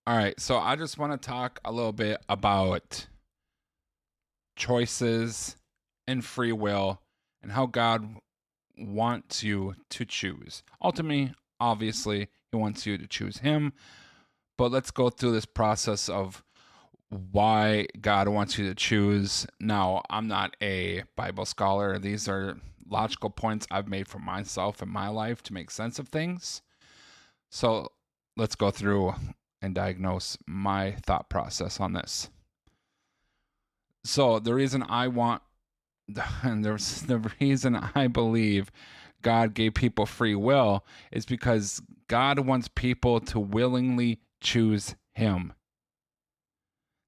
All right, so I just want to talk a little bit about choices and free will and how God wants you to choose. Ultimately, obviously, He wants you to choose Him, but let's go through this process of why God wants you to choose. Now, I'm not a Bible scholar. These are logical points I've made for myself in my life to make sense of things. So let's go through and diagnose my thought process on this. So the reason I want, and there's the reason I believe God gave people free will is because God wants people to willingly choose Him.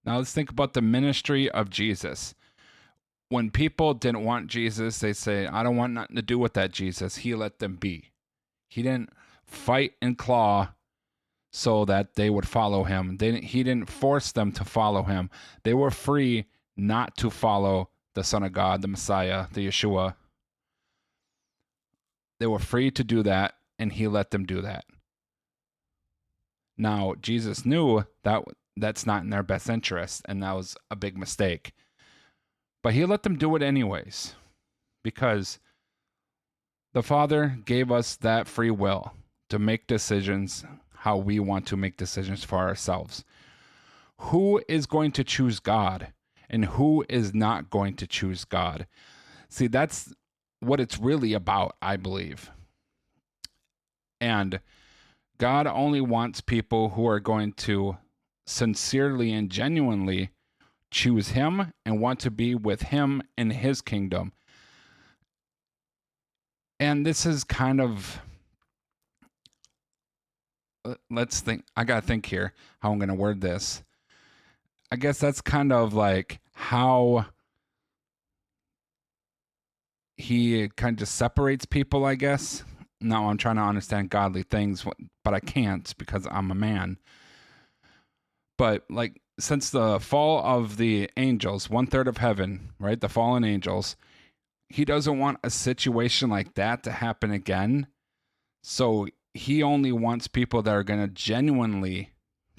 Now let's think about the ministry of Jesus. When people didn't want Jesus, they say, I don't want nothing to do with that Jesus. He let them be. He didn't fight and claw so that they would follow him. He didn't force them to follow him. They were free not to follow the Son of God, the Messiah, the Yeshua. They were free to do that, and he let them do that. Now, Jesus knew that that's not in their best interest, and that was a big mistake. But he let them do it anyways, because the Father gave us that free will to make decisions how we want to make decisions for ourselves. Who is going to choose God and who is not going to choose God? See, that's what it's really about, I believe. And God only wants people who are going to sincerely and genuinely choose him and want to be with him in his kingdom. And this is kind of, let's think, I got to think here how I'm going to word this. I guess that's kind of like how he kind of just separates people, I guess. Now I'm trying to understand godly things, but I can't because I'm a man. But like, since the fall of the angels, 1/3 of heaven, right? The fallen angels, he doesn't want a situation like that to happen again. So he only wants people that are going to genuinely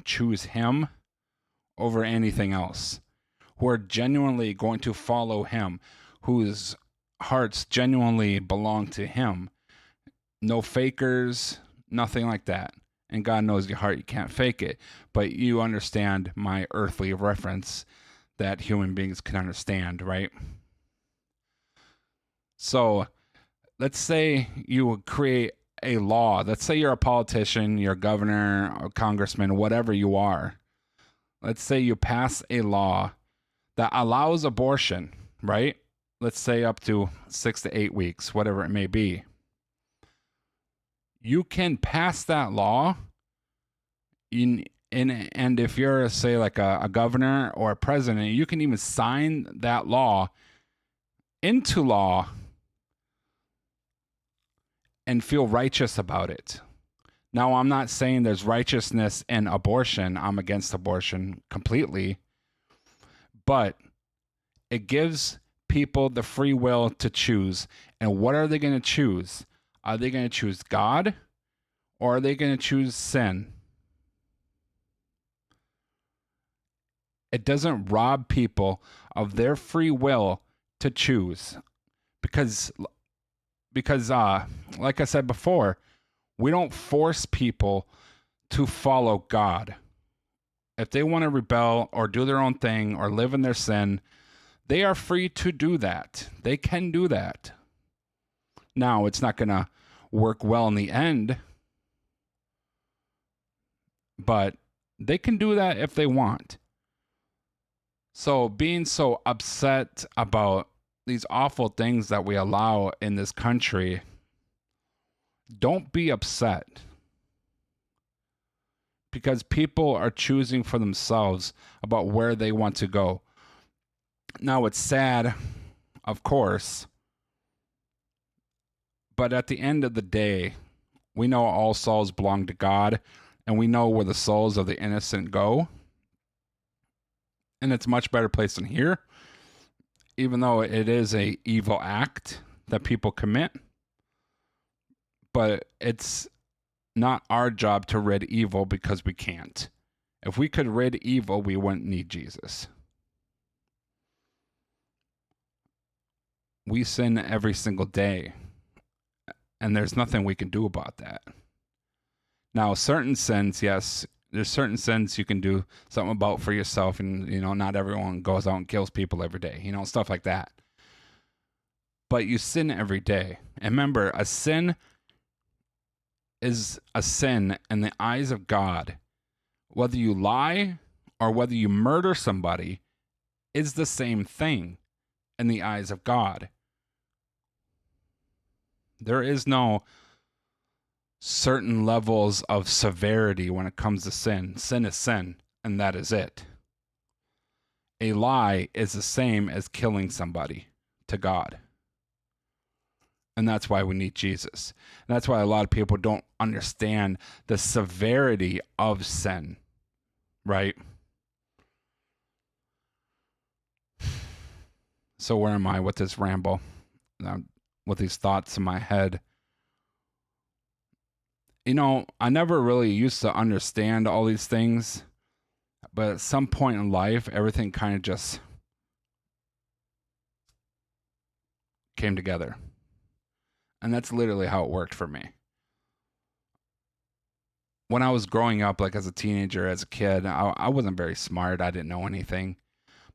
choose him over anything else, who are genuinely going to follow him, whose hearts genuinely belong to him. No fakers, nothing like that. And God knows your heart, you can't fake it. But you understand my earthly reference that human beings can understand, right? So let's say you create a law. Let's say you're a politician, you're a governor, a congressman, whatever you are. Let's say you pass a law that allows abortion, right? Let's say up to 6 to 8 weeks, whatever it may be. You can pass that law and if you're, say, like a governor or a president, you can even sign that law into law and feel righteous about it. Now, I'm not saying there's righteousness in abortion. I'm against abortion completely. But it gives people the free will to choose. And what are they going to choose? Are they going to choose God or are they going to choose sin? It doesn't rob people of their free will to choose because like I said before, we don't force people to follow God. If they want to rebel or do their own thing or live in their sin, they are free to do that. They can do that. Now, it's not going to work well in the end, but they can do that if they want. So being so upset about these awful things that we allow in this country, don't be upset. Because people are choosing for themselves about where they want to go. Now, it's sad, of course, but at the end of the day, we know all souls belong to God, and we know where the souls of the innocent go. And it's a much better place than here, even though it is a evil act that people commit. But it's not our job to rid evil because we can't. If we could rid evil, we wouldn't need Jesus. We sin every single day, and there's nothing we can do about that. Now, certain sins, yes, there's certain sins you can do something about for yourself, and not everyone goes out and kills people every day, stuff like that. But you sin every day. And remember, a sin is a sin in the eyes of God. Whether you lie or whether you murder somebody is the same thing in the eyes of God. There is no certain levels of severity when it comes to sin. Sin is sin, and that is it. A lie is the same as killing somebody to God. And that's why we need Jesus. And that's why a lot of people don't understand the severity of sin, right? So where am I with this ramble? With these thoughts in my head? I never really used to understand all these things, but at some point in life, everything kind of just came together. And that's literally how it worked for me. When I was growing up, like as a teenager, as a kid, I wasn't very smart. I didn't know anything.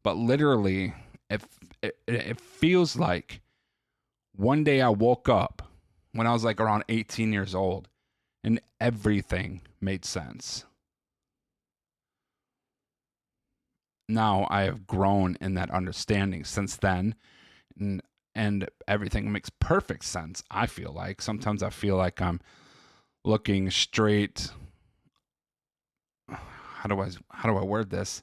But literally, it feels like one day I woke up when I was like around 18 years old, and everything made sense. Now I have grown in that understanding since then, and everything makes perfect sense. I feel like sometimes I feel like I'm looking straight. How do I word this?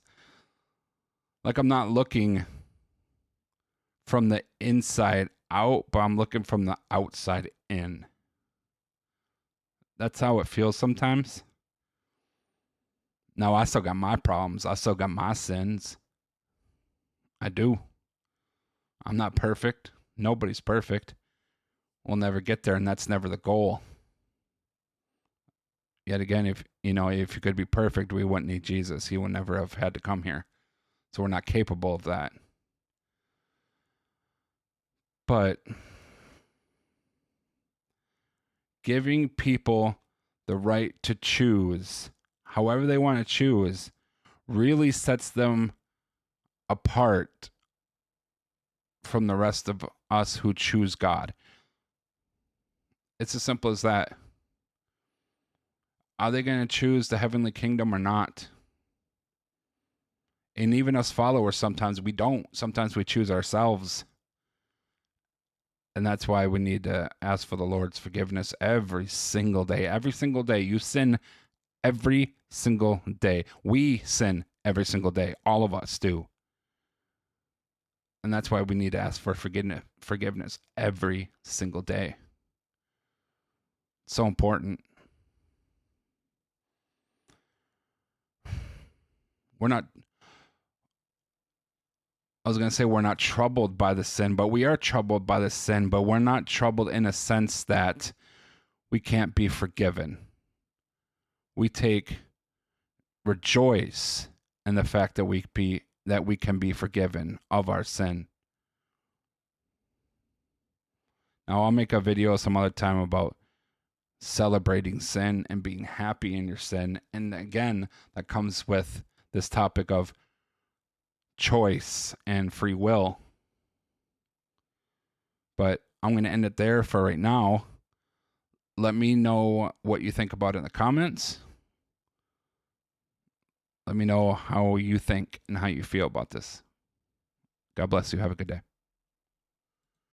Like I'm not looking from the inside out, but I'm looking from the outside in. That's how it feels sometimes. Now, I still got my problems. I still got my sins. I do. I'm not perfect. Nobody's perfect. We'll never get there, and that's never the goal. Yet again, if you could be perfect, we wouldn't need Jesus. He would never have had to come here. So we're not capable of that. But giving people the right to choose however they want to choose really sets them apart from the rest of us who choose God. It's as simple as that. Are they going to choose the heavenly kingdom or not? And even us followers, sometimes we don't. Sometimes we choose ourselves. And that's why we need to ask for the Lord's forgiveness every single day. Every single day. You sin every single day. We sin every single day. All of us do. And that's why we need to ask for forgiveness every single day. It's so important. We're not troubled by the sin, but we are troubled by the sin, but we're not troubled in a sense that we can't be forgiven. We rejoice in the fact that we can be forgiven of our sin. Now, I'll make a video some other time about celebrating sin and being happy in your sin. And again, that comes with this topic of choice and free will. But I'm going to end it there for right now. Let me know what you think about it in the comments. Let me know how you think and how you feel about this. God bless you. Have a good day.